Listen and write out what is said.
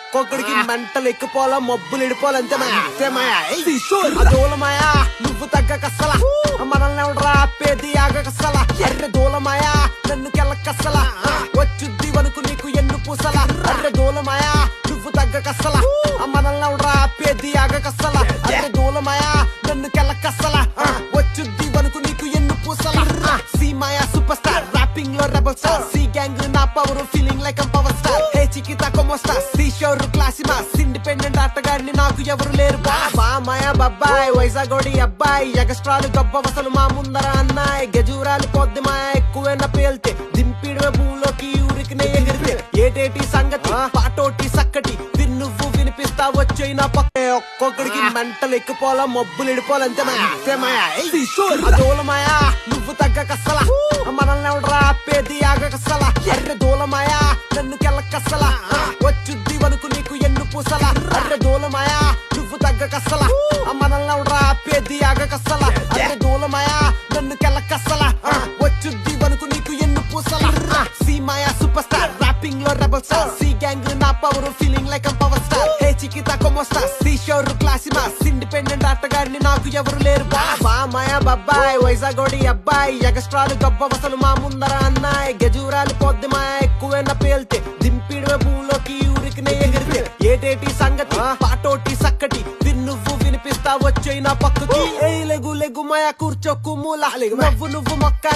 ఒక్కొక్కడికి మెంటలు ఎక్కిపోవాలా మబ్బులు ఎడిపోవాలి అంతే మాయా దూలమాయా నువ్వు తగ్గకస్సలా మనల్ని ఎవడరా పేది ఆగకస్సలా ఎర్ర దూలమాయా నన్ను కెల్లకస్సలా వచ్చుద్ది వనుకు నీకు ఎన్ను పూసలా అర్రె దూలమాయా నువ్వు తగ్గకస్సలా మనల్ని ఎవడరా పేది ఆగకస్సలా అర్రె దూలమాయా నన్ను కెల్లకస్సలా వచ్చుద్ది వనుకు నీకు ఎన్ను పూసలా సీ మాయా సూపర్ స్టార్ ర్యాపింగ్ లో రెబల్ స్టార్ సీ గ్యాంగ్ నా power feeling like power star hey చికితా como estás సీ షోర్ క్లాసిమాస్ ఇండిపెండెంట్ ఆటగాడిని నాకు ఎవరు లేరు బా మాయా బాబాయ్ వైజాగోడి అబ్బాయి ఎగస్ట్రాలు గొప్ప వసలు మా ముందర అన్నాయి గజూరాలు పొద్దు మాయా ఎక్కువైన పేల్తే దింపిడవే భూలోకి ఊరికినే ఎగిరితే ఏటేటి సంగతి పాటోటి సక్కటి నువ్వు వినిపిస్తా వచ్చేనా పక్క ఒక్కొక్కడికి మెంటలు ఎక్కిపోవాలా మబ్బులు ఎడిపోవాలి అంతే మాయా దూలమాయా నువ్వు తగ్గకస్సలా మనల్ని ఎవడరా పేది ఆగకస్సలా ఎర్ర దూలమాయా నన్ను కెల్లకస్సలా వచ్చుద్ది వనుకు నీకు ఎన్ను పూసలా అర్రె దూలమాయా నువ్వు తగ్గకస్సలా మనల్ని ఎవడరా పేది ఆగకస్సలా అర్రె దూలమాయా నన్ను కెల్లకస్సలా వచ్చుద్ది వనుకు నీకు ఎన్ను పూసలా సీ మాయా సూపర్ స్టార్ ర్యాపింగ్ లో రెబల్ స్టార్ సీ గ్యాంగ్ నా power feeling like power star hey చికితా como estás సీ షోర్ క్లాసిమాస్ ఇండిపెండెంట్ ఆటగాడిని నాకు ఎవరు లేరు బా మాయా బాబాయ్ వైజాగోడి అబ్బాయి ఎగస్ట్రాలు గొప్ప వసలు మా ముందర అన్నాయి గజూరాలు పొద్దు మాయా ఎక్కువైన పేల్తే దింపిడవే భూలోకి ఊరికినే ఎగిరితే ఏటేటి సంగతి పాటోటి సక్కటి నువ్వు వినిపిస్తా వచ్చేనా పక్కకి లెగు మాయా కూర్చోకు మూల నువ్వు మొక్క